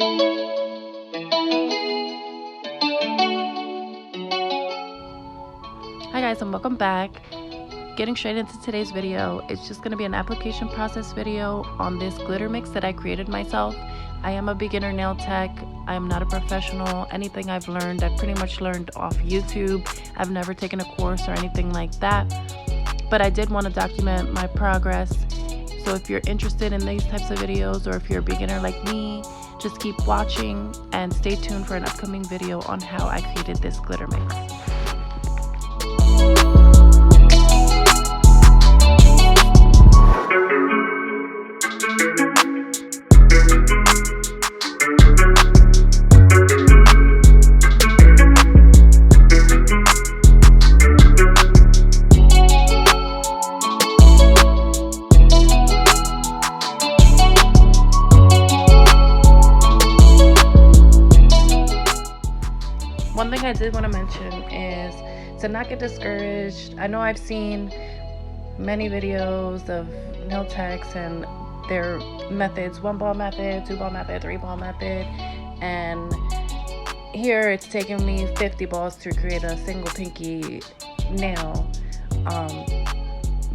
Hi guys, and welcome back. Getting straight into today's video, it's just going to be an application process video on this glitter mix that I created myself. I am a beginner nail tech. I am not a professional. Anything I've learned, I've pretty much learned off YouTube. I've never taken a course or anything like that, but I did want to document my progress. So if you're interested in these types of videos, or if you're a beginner like me, just keep watching and stay tuned for an upcoming video on how I created this glitter mix. One thing I did want to mention is to not get discouraged. I know I've seen many videos of nail techs and their methods, 1-ball method, 2-ball method, 3-ball method, and here it's taken me 50 balls to create a single pinky nail.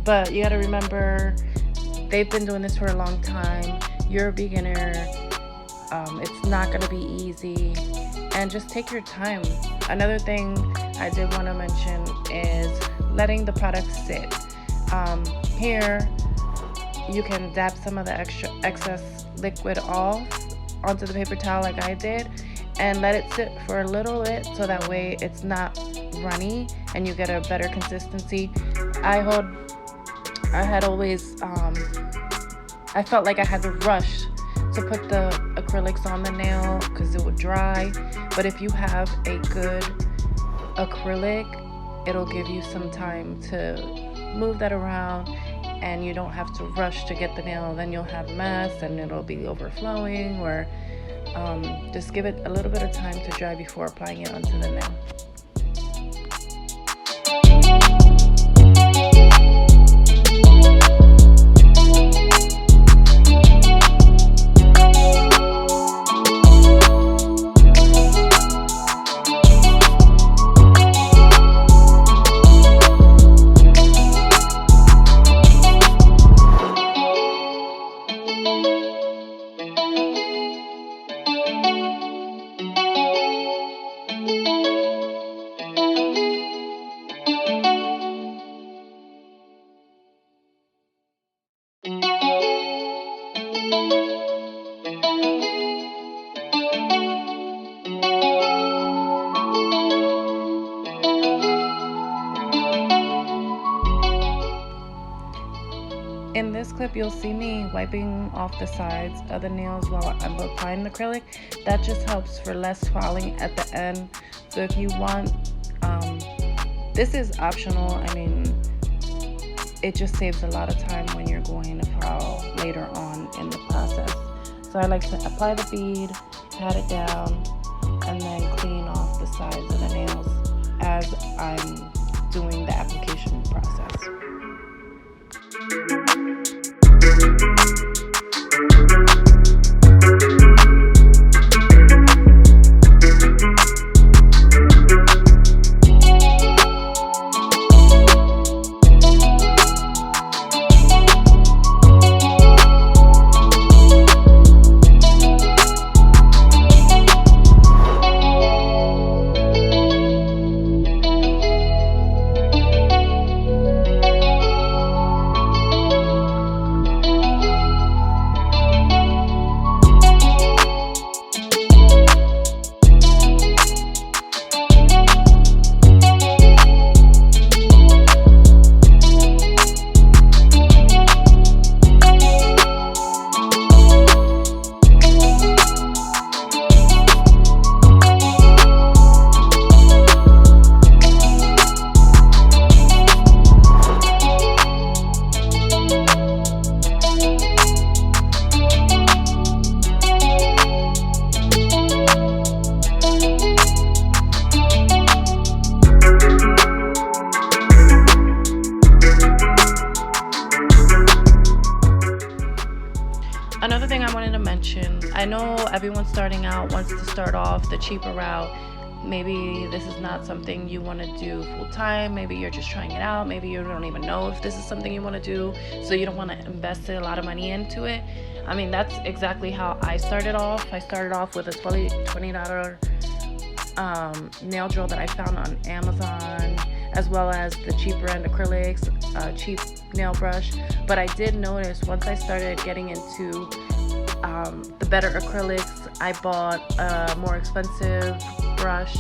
But you got to remember, they've been doing this for a long time. You're a beginner. It's not going to be easy, and just take your time. Another thing I did want to mention is letting the product sit. Here you can dab some of the excess liquid off onto the paper towel like I did, and let it sit for a little bit so that way it's not runny and you get a better consistency. I felt like I had to rush to put the acrylics on the nail because it would dry, but if you have a good acrylic, it'll give you some time to move that around and you don't have to rush to get the nail. Then you'll have mess and it'll be overflowing, or just give it a little bit of time to dry before applying it onto the nail. In this clip, you'll see me wiping off the sides of the nails while I'm applying the acrylic. That just helps for less fouling at the end. So if you want, this is optional. I mean, it just saves a lot of time when you're going to file later on in the process. So I like to apply the bead, pat it down, and then clean off the sides of the nails as I'm doing the application process. mention, I know everyone starting out wants to start off the cheaper route. Maybe this is not something you want to do full time. Maybe you're just trying it out. Maybe you don't even know if this is something you want to do, so you don't want to invest a lot of money into it. I mean, that's exactly how I started off. I started off with a $20 nail drill that I found on Amazon, as well as the cheaper end acrylics, cheap nail brush. But I did notice once I started getting into the better acrylics, I bought a more expensive brush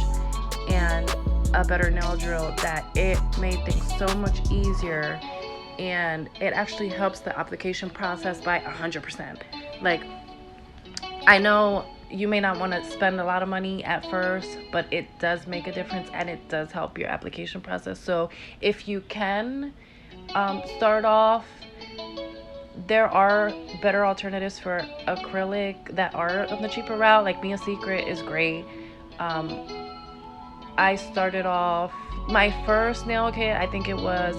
and a better nail drill, that it made things so much easier, and it actually helps the application process by 100%. Like, I know you may not want to spend a lot of money at first, but it does make a difference, and it does help your application process. So if you can start off, there are better alternatives for acrylic that are on the cheaper route. Like Mia Secret is great. I started off my first nail kit, I think it was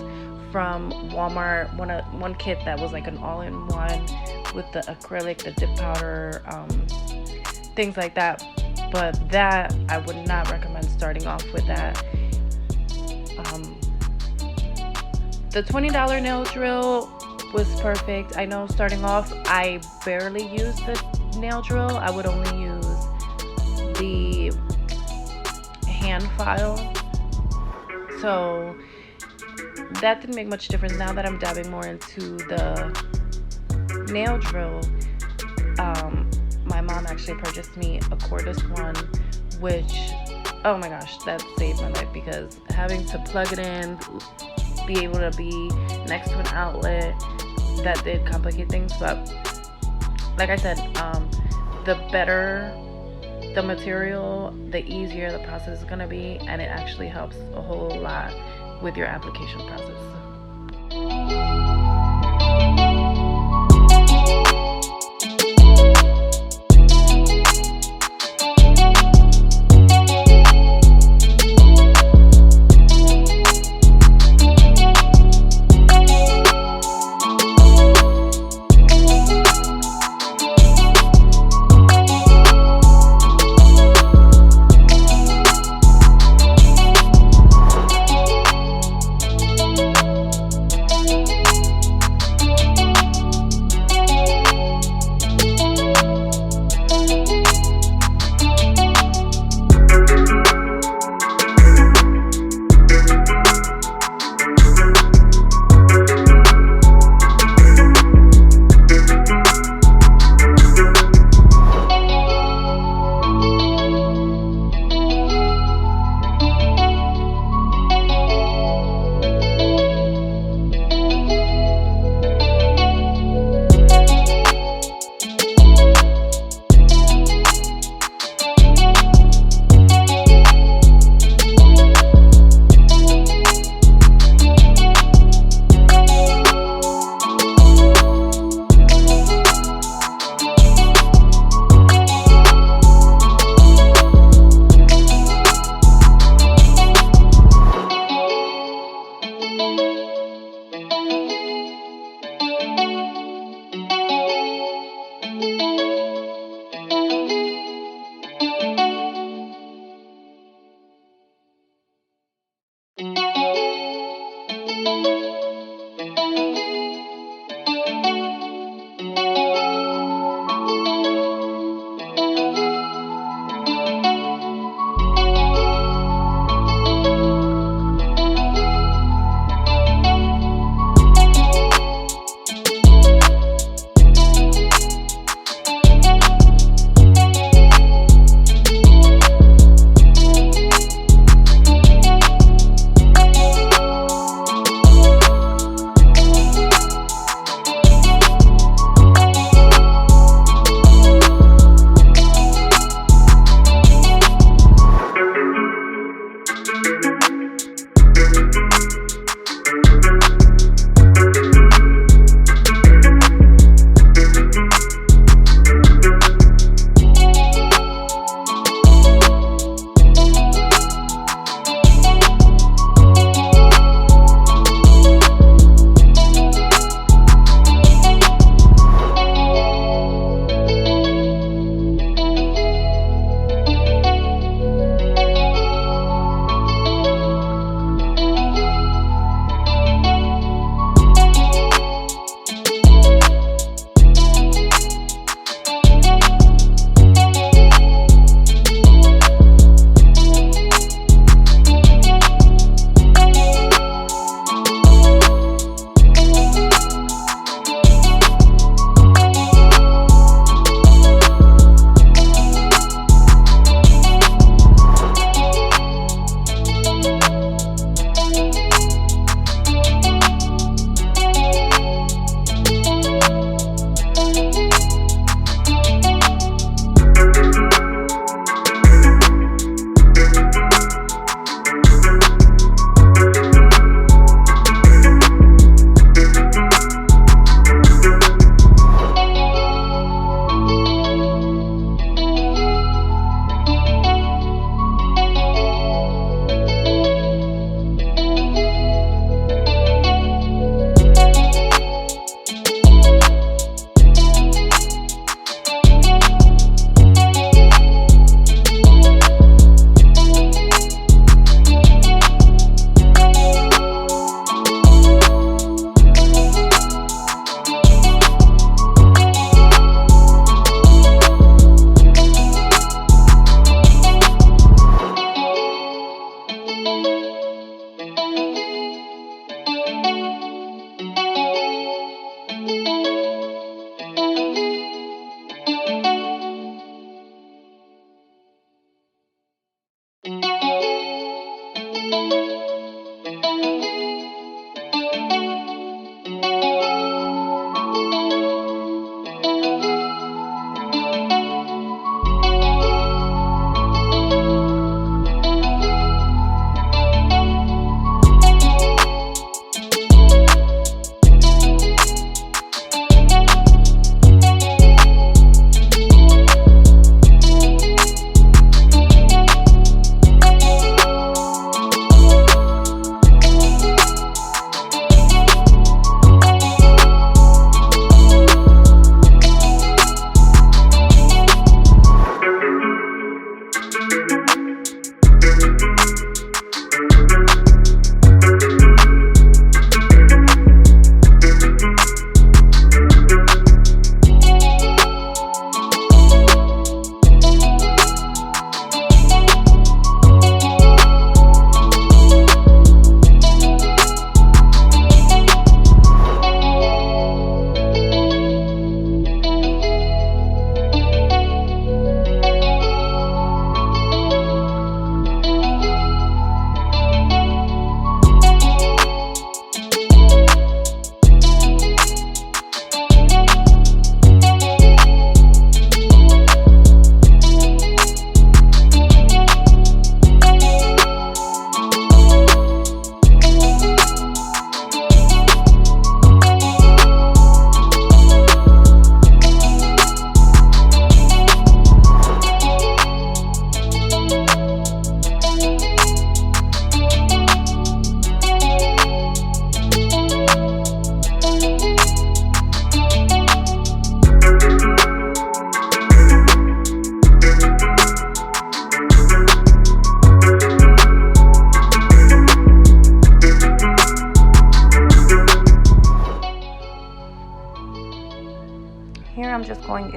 from Walmart, one kit that was like an all-in-one with the acrylic, the dip powder, things like that. But that, I would not recommend starting off with that. The $20 nail drill was perfect. I know starting off, I barely used the nail drill. I would only use the hand file. So that didn't make much difference. Now that I'm dabbing more into the nail drill, my mom actually purchased me a cordless one, which, oh my gosh, that saved my life, because having to plug it in, be able to be next to an outlet, that did complicate things. But like I said, the better the material, the easier the process is going to be, and it actually helps a whole lot with your application process.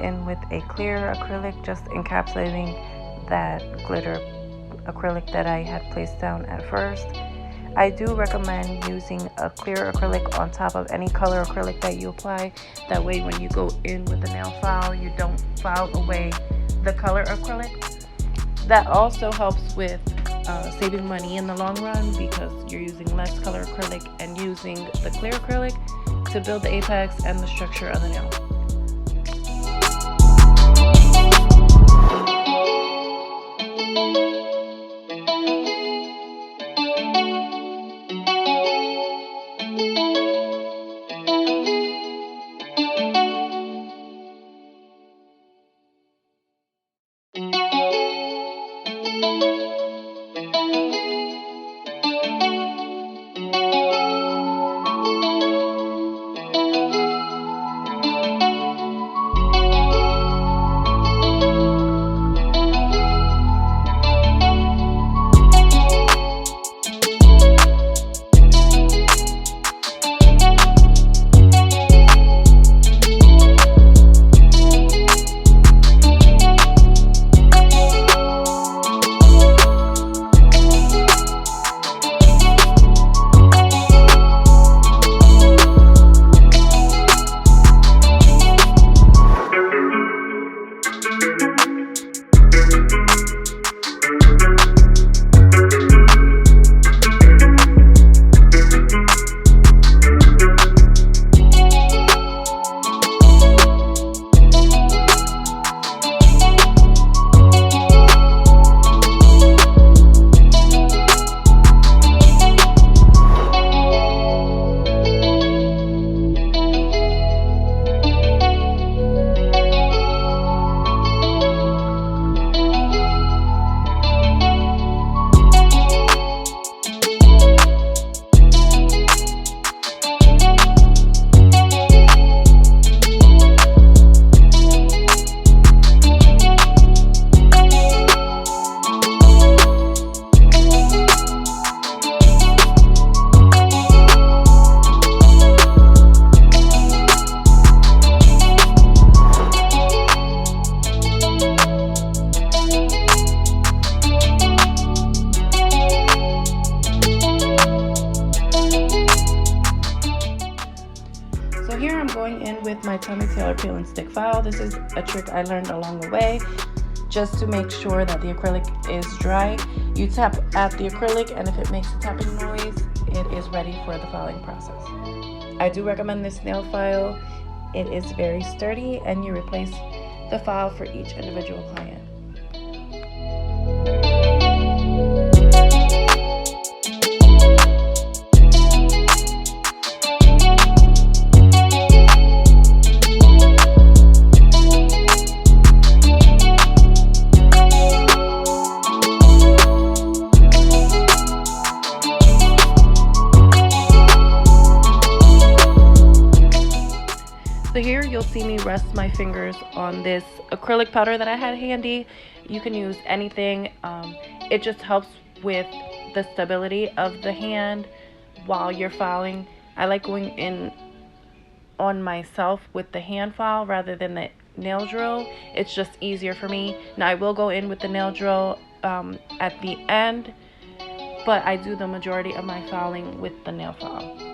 in with a clear acrylic, just encapsulating that glitter acrylic that I had placed down at first. I do recommend using a clear acrylic on top of any color acrylic that you apply. That way when you go in with the nail file, you don't file away the color acrylic. That also helps with saving money in the long run, because you're using less color acrylic and using the clear acrylic to build the apex and the structure of the nail. Here I'm going in with my Tommy Taylor peel and stick file. This is a trick I learned along the way, just to make sure that the acrylic is dry. You tap at the acrylic, and if it makes a tapping noise, it is ready for the filing process. I do recommend this nail file. It is very sturdy, and you replace the file for each individual client. So here you'll see me rest my fingers on this acrylic powder that I had handy. You can use anything. It just helps with the stability of the hand while you're filing. I like going in on myself with the hand file rather than the nail drill. It's just easier for me. Now I will go in with the nail drill at the end, but I do the majority of my filing with the nail file.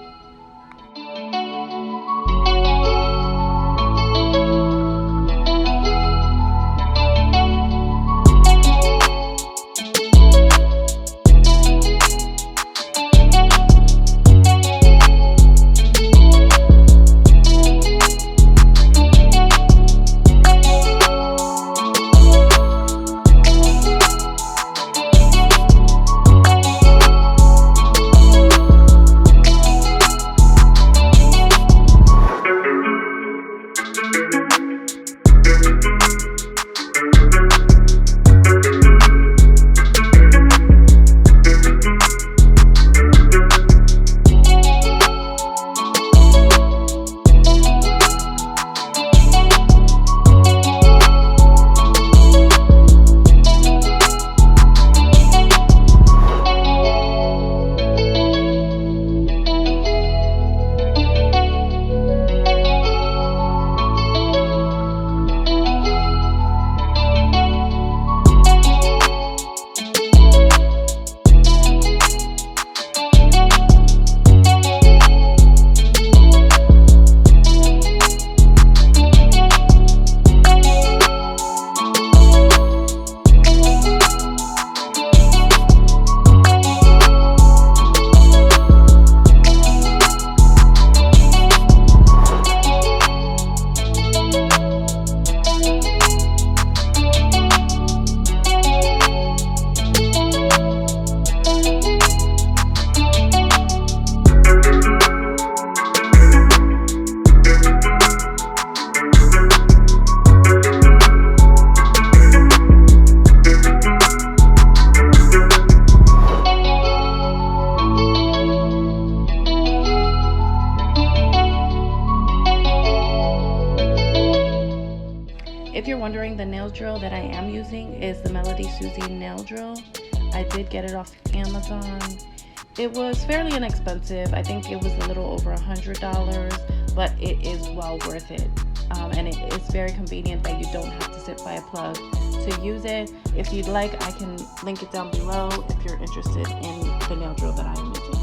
nail drill that I am using is the Melody Susie nail drill. I did get it off Amazon. It was fairly inexpensive. I think it was a little over $100, but it is well worth it. And it is very convenient that you don't have to sit by a plug to use it. If you'd like, I can link it down below if you're interested in the nail drill that I am using.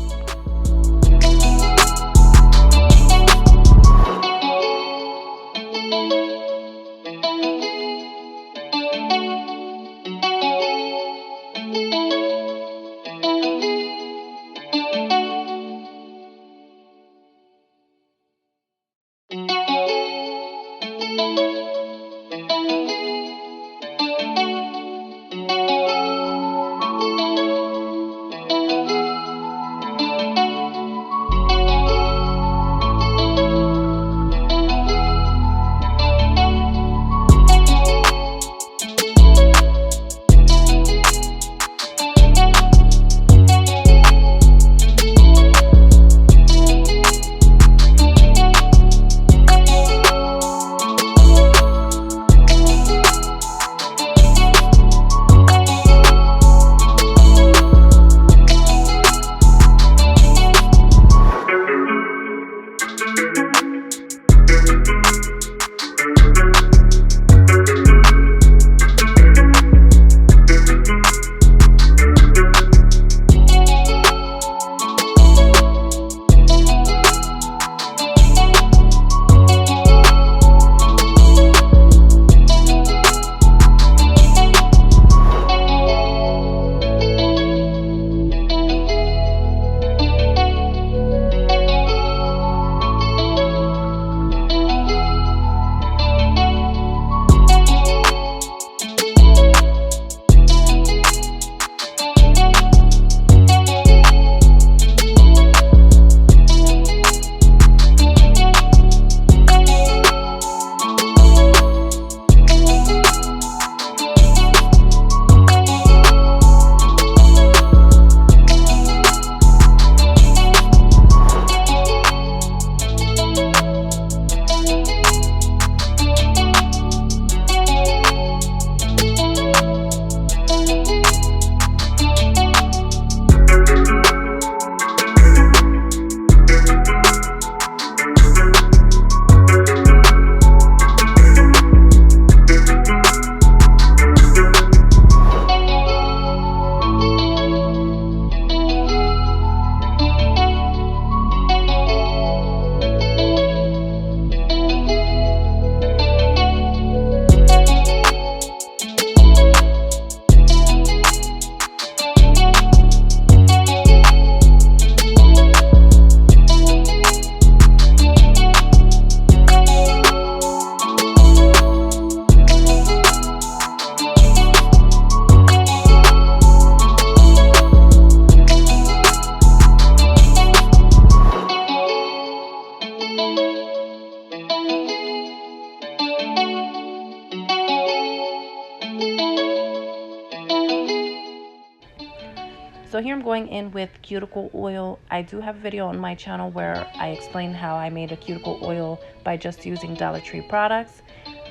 So here I'm going in with cuticle oil. I do have a video on my channel where I explain how I made a cuticle oil by just using Dollar Tree products.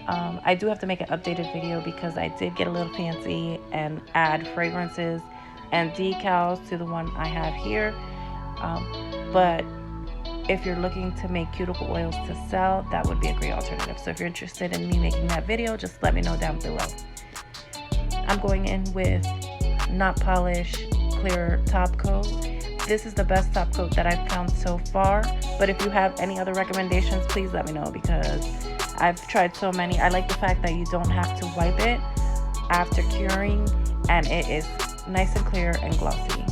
I do have to make an updated video because I did get a little fancy and add fragrances and decals to the one I have here. But if you're looking to make cuticle oils to sell, that would be a great alternative. So if you're interested in me making that video, just let me know down below. I'm going in with Not Polish Clear Top Coat. This is the best top coat that I've found so far, but if you have any other recommendations, please let me know because I've tried so many. I like the fact that you don't have to wipe it after curing, and it is nice and clear and glossy.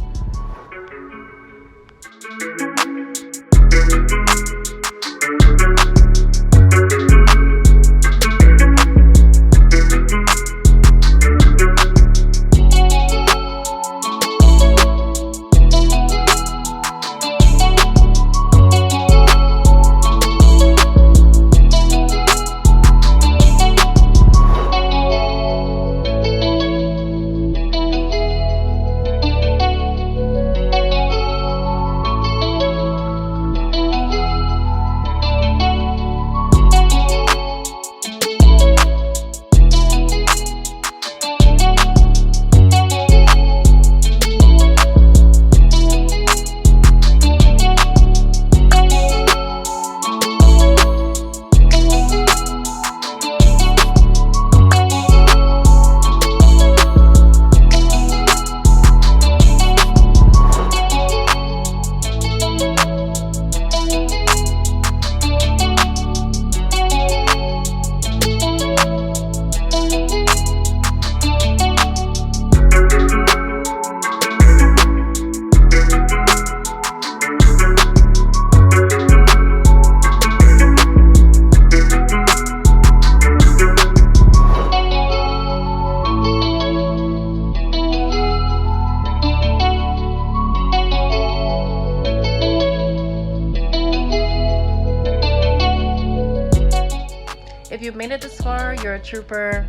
made it this far, you're a trooper.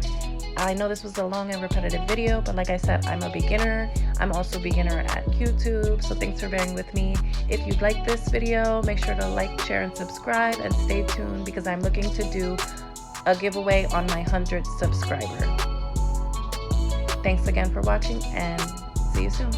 I know this was a long and repetitive video, but like I said, I'm a beginner. I'm also a beginner at YouTube, so thanks for bearing with me. If you like this video, make sure to like, share, and subscribe, and stay tuned because I'm looking to do a giveaway on my 100th subscriber. Thanks again for watching, and see you soon.